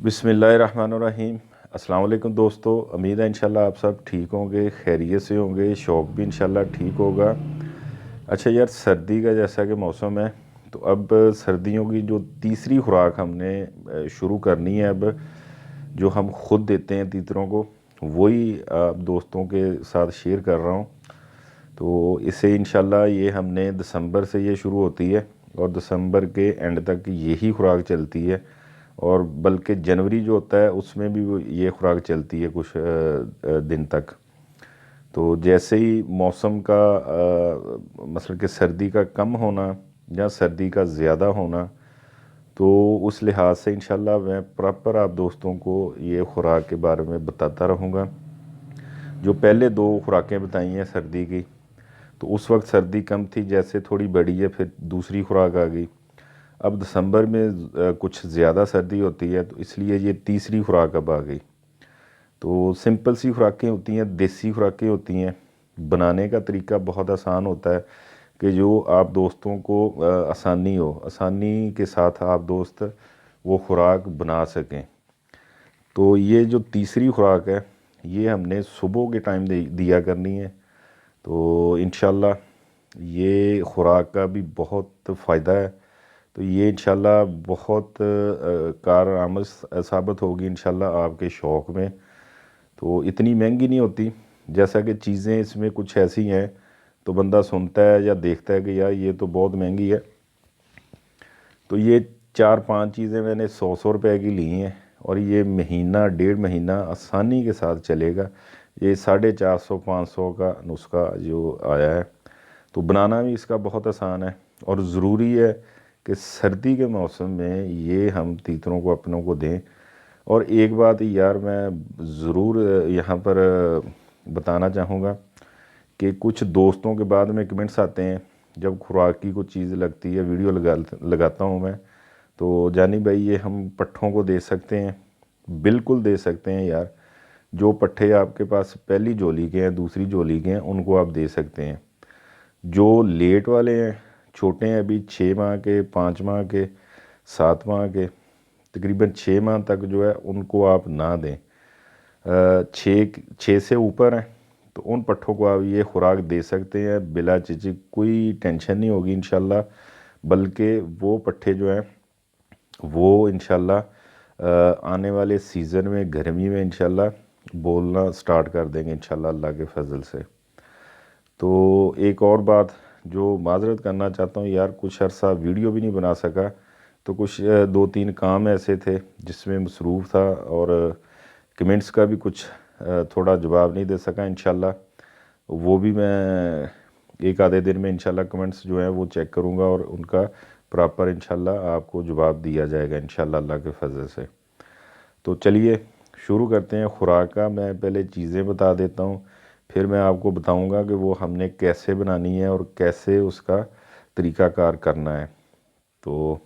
बिस्मिल्लाहिर्रहमानिर्रहीम। अस्सलाम वालेकुम दोस्तों, उम्मीद है इंशाल्लाह आप सब ठीक होंगे, खैरियत से होंगे, शौक़ भी इंशाल्लाह ठीक होगा। अच्छा यार, सर्दी का जैसा कि मौसम है, तो अब सर्दियों की जो तीसरी खुराक हमने शुरू करनी है अब, जो हम ख़ुद देते हैं तीतरों को, वही आप दोस्तों के साथ शेयर कर रहा हूँ। तो इससे इंशाल्लाह ये हमने दिसंबर से ये शुरू होती है और दिसंबर के एंड तक यही खुराक चलती है, और बल्कि जनवरी जो होता है उसमें भी ये खुराक चलती है कुछ दिन तक। तो जैसे ही मौसम का मतलब कि सर्दी का कम होना या सर्दी का ज़्यादा होना, तो उस लिहाज से इंशाल्लाह मैं प्रॉपर आप दोस्तों को ये खुराक के बारे में बताता रहूँगा। जो पहले दो खुराकें बताई हैं सर्दी की, तो उस वक्त सर्दी कम थी, जैसे थोड़ी बढ़ी है फिर दूसरी खुराक आ गई। अब दिसंबर में कुछ ज़्यादा सर्दी होती है, तो इसलिए ये तीसरी खुराक अब आ गई। तो सिंपल सी खुराकें होती हैं, देसी खुराकें होती हैं। बनाने का तरीका बहुत आसान होता है कि जो आप दोस्तों को आसानी के साथ आप दोस्त वो खुराक बना सकें। तो ये जो तीसरी खुराक है, ये हमने सुबह के टाइम दिया करनी है। तो इंशाल्लाह ये खुराक का भी बहुत फ़ायदा है। तो ये इंशाल्लाह बहुत कारआमद साबित होगी इंशाल्लाह आपके शौक़ में। तो इतनी महंगी नहीं होती, जैसा कि चीज़ें इसमें कुछ ऐसी हैं तो बंदा सुनता है या देखता है कि यार ये तो बहुत महंगी है। तो ये 4-5 चीज़ें मैंने 100 रुपए की ली हैं, और ये महीना डेढ़ महीना आसानी के साथ चलेगा। ये 450-500 का नुस्खा जो आया है, तो बनाना भी इसका बहुत आसान है। और ज़रूरी है कि सर्दी के मौसम में ये हम तीतरों को अपनों को दें। और एक बात यार मैं ज़रूर यहाँ पर बताना चाहूँगा कि कुछ दोस्तों के बाद में कमेंट्स आते हैं जब खुराक की कुछ चीज़ लगती है, वीडियो लगाता हूँ मैं, तो जानी भाई ये हम पट्ठों को दे सकते हैं। बिल्कुल दे सकते हैं यार। जो पट्ठे आपके पास पहली जोली के हैं, दूसरी जोली के हैं, उनको आप दे सकते हैं। जो लेट वाले हैं, छोटे हैं, अभी 6 माह के, 5 माह के, 7 माह के, तकरीबन 6 माह तक जो है उनको आप ना दें। 6 से ऊपर हैं तो उन पट्ठों को आप ये खुराक दे सकते हैं बिला झिझक, कोई टेंशन नहीं होगी इंशाल्लाह। बल्कि वो पट्ठे जो हैं वो इंशाल्लाह आने वाले सीज़न में, गर्मी में इंशाल्लाह बोलना स्टार्ट कर देंगे इंशाल्लाह अल्लाह के फजल से। तो एक और बात जो माज़रत करना चाहता हूँ यार, कुछ अर्सा वीडियो भी नहीं बना सका, तो कुछ 2-3 काम ऐसे थे जिसमें मसरूफ़ था, और कमेंट्स का भी कुछ थोड़ा जवाब नहीं दे सका। इंशाल्लाह वो भी मैं एक आधे दिन में इंशाल्लाह कमेंट्स जो हैं वो चेक करूँगा, और उनका प्रॉपर इंशाल्लाह आपको जवाब दिया जाएगा इंशाल्लाह अल्लाह के फजल से। तो चलिए शुरू करते हैं खुराक का। मैं पहले चीज़ें बता देता हूँ, फिर मैं आपको बताऊँगा कि वो हमने कैसे बनानी है और कैसे उसका तरीक़ाकार करना है। तो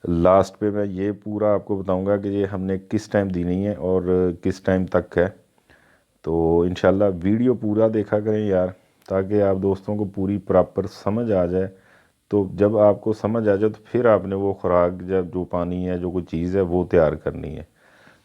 लास्ट पे मैं ये पूरा आपको बताऊंगा कि ये हमने किस टाइम देनी है और किस टाइम तक है। तो इंशाल्लाह वीडियो पूरा देखा करें यार, ताकि आप दोस्तों को पूरी प्रॉपर समझ आ जाए। तो जब आपको समझ आ जाए तो फिर आपने वो खुराक जब जो पानी है, जो कोई चीज़ है, वो तैयार करनी है।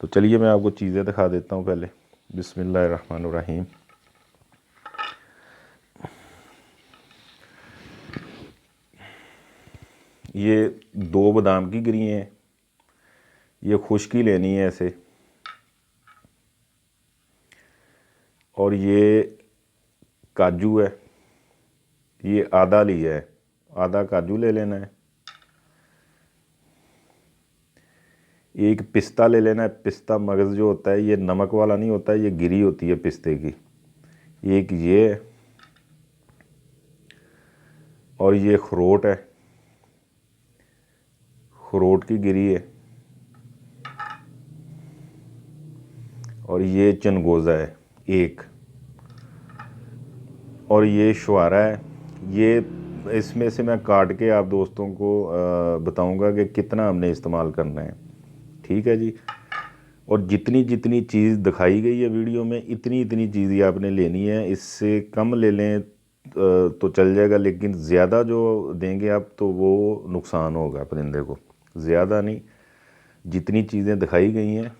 तो चलिए मैं आपको चीज़ें दिखा देता हूँ पहले। बिस्मिल्लाहिर्रहमानिर्रहीम। ये 2 बादाम की गिरी हैं, ये खुश्की लेनी है ऐसे, और ये काजू है, ये आधा लिया है, आधा काजू ले लेना है। एक पिस्ता ले लेना है। पिस्ता मगज़ जो होता है ये नमक वाला नहीं होता है, ये गिरी होती है पिस्ते की। एक ये है, और ये अखरोट है, अखरोट की गिरी है, और ये चनगोज़ा है एक, और ये शुआरा है। ये इसमें से मैं काट के आप दोस्तों को बताऊंगा कि कितना हमने इस्तेमाल करना है। ठीक है जी। और जितनी जितनी चीज़ दिखाई गई है वीडियो में, इतनी इतनी चीज़ ही आपने लेनी है। इससे कम ले लें तो चल जाएगा, लेकिन ज़्यादा जो देंगे आप तो वो नुकसान होगा परिंदे को। ज़्यादा नहीं, जितनी चीज़ें दिखाई गई हैं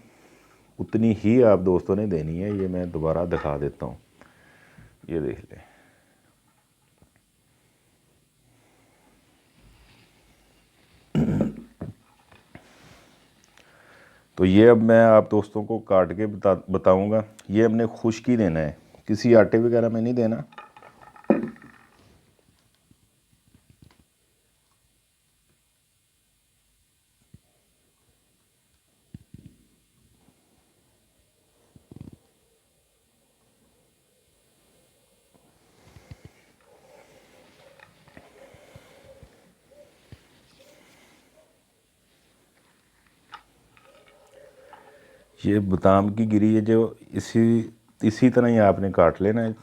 उतनी ही आप दोस्तों ने देनी है। ये मैं दोबारा दिखा देता हूँ, ये देख लें। तो ये अब मैं आप दोस्तों को काट के बताऊँगा। ये हमने खुश्क ही देना है, किसी आटे वगैरह में नहीं देना। ये बादाम की गिरी है जो इसी तरह ही आपने काट लेना है।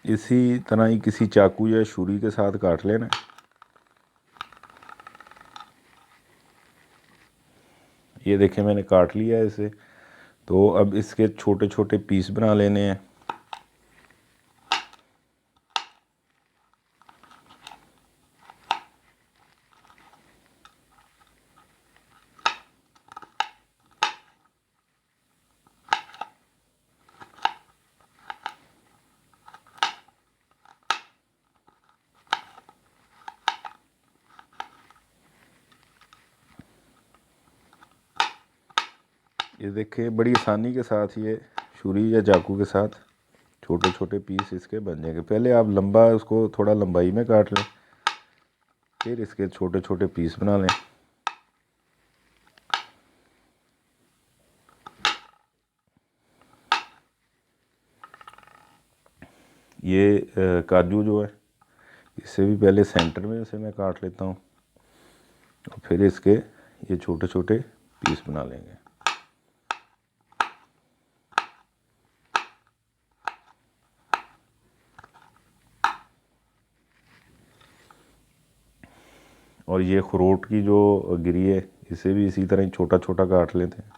इसी तरह ही किसी चाकू या छुरी के साथ काट लेना है। ये देखें मैंने काट लिया है इसे। तो अब इसके छोटे छोटे पीस बना लेने हैं। ये देखिए बड़ी आसानी के साथ ये छुरी या चाकू के साथ छोटे छोटे पीस इसके बन जाएंगे। पहले आप लंबा उसको थोड़ा लंबाई में काट लें, फिर इसके छोटे छोटे पीस बना लें। ये काजू जो है इससे भी पहले सेंटर में इसे मैं काट लेता हूँ और फिर इसके ये छोटे छोटे पीस बना लेंगे। और ये अखरोट की जो गिरी है इसे भी इसी तरह ही छोटा छोटा काट लेते हैं।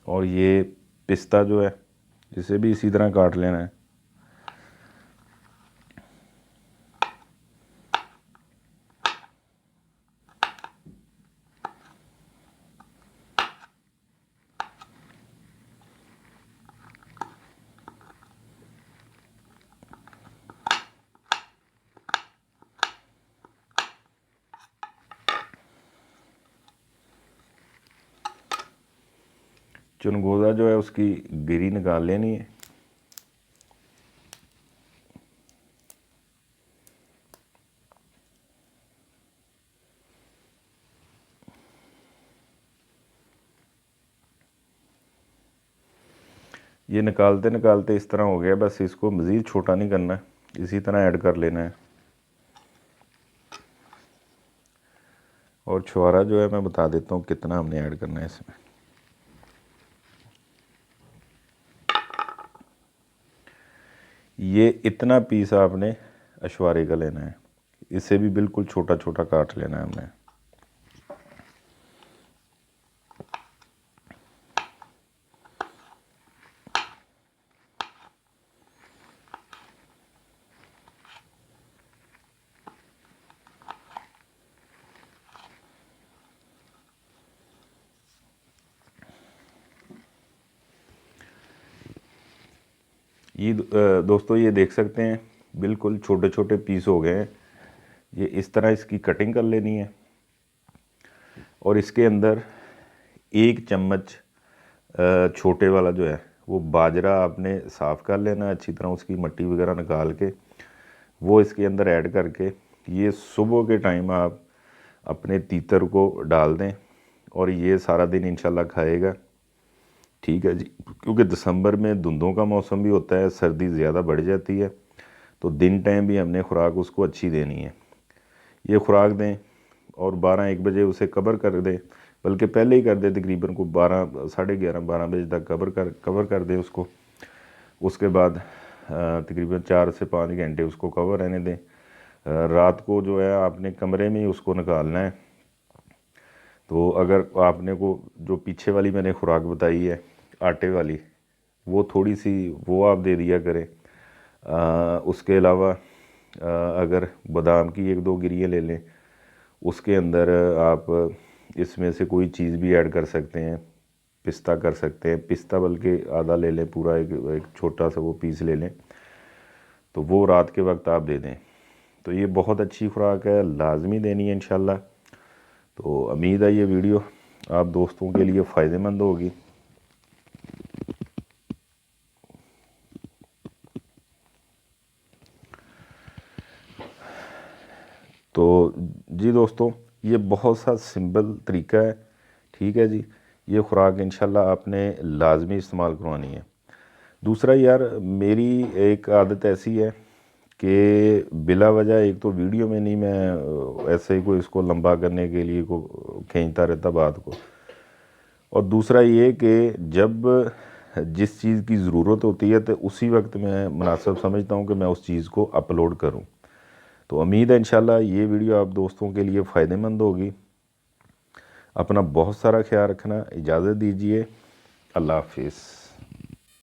और ये पिस्ता जो है इसे भी इसी तरह काट लेना है। चुनगोज़ा जो है उसकी गिरी निकाल लेनी है। ये निकालते निकालते इस तरह हो गया, बस इसको मज़ीद छोटा नहीं करना है, इसी तरह ऐड कर लेना है। और छुहारा जो है मैं बता देता हूँ कितना हमने ऐड करना है इसमें। ये इतना पीस आपने अशवारे का लेना है, इसे भी बिल्कुल छोटा छोटा काट लेना है हमने। ये दोस्तों ये देख सकते हैं बिल्कुल छोटे छोटे पीस हो गए हैं। ये इस तरह इसकी कटिंग कर लेनी है और इसके अंदर 1 चम्मच छोटे वाला जो है वो बाजरा आपने साफ़ कर लेना है अच्छी तरह, उसकी मट्टी वगैरह निकाल के वो इसके अंदर ऐड करके ये सुबह के टाइम आप अपने तीतर को डाल दें और ये सारा दिन इंशाल्लाह खाएगा। ठीक है जी, क्योंकि दिसंबर में धुंधों का मौसम भी होता है, सर्दी ज़्यादा बढ़ जाती है, तो दिन टाइम भी हमने खुराक उसको अच्छी देनी है। ये खुराक दें और 12-1 बजे उसे कवर कर दें। बल्कि पहले ही कर दें, तकरीबन को 12 साढ़े 11-12 बजे तक कवर कर दें उसको। उसके बाद तकरीबन 4 से 5 घंटे उसको कवर रहने दें। रात को जो है आपने कमरे में ही उसको निकालना है। तो अगर आपने को जो पीछे वाली मैंने खुराक बताई है आटे वाली, वो थोड़ी सी वो आप दे दिया करें। उसके अलावा अगर बादाम की 1-2 गिरियाँ ले लें, उसके अंदर आप इसमें से कोई चीज़ भी ऐड कर सकते हैं। पिस्ता कर सकते हैं, पिस्ता बल्कि आधा ले लें, पूरा एक छोटा सा वो पीस ले लें, तो वो रात के वक्त आप दे दें। तो ये बहुत अच्छी खुराक है, लाजमी देनी है इंशाल्लाह। तो उम्मीद है ये वीडियो आप दोस्तों के लिए फ़ायदेमंद होगी। तो जी दोस्तों, ये बहुत सा सिंपल तरीका है, ठीक है जी। ये खुराक इंशाल्लाह आपने लाजमी इस्तेमाल करवानी है। दूसरा यार, मेरी एक आदत ऐसी है कि बिला वजह एक तो वीडियो में नहीं मैं ऐसे ही कोई इसको लंबा करने के लिए को खींचता रहता बात को, और दूसरा ये कि जब जिस चीज़ की ज़रूरत होती है तो उसी वक्त मैं मुनासिब समझता हूँ कि मैं उस चीज़ को अपलोड करूँ। तो उम्मीद है इंशाल्लाह ये वीडियो आप दोस्तों के लिए फ़ायदेमंद होगी। अपना बहुत सारा ख्याल रखना, इजाज़त दीजिए, अल्लाह हाफिज़।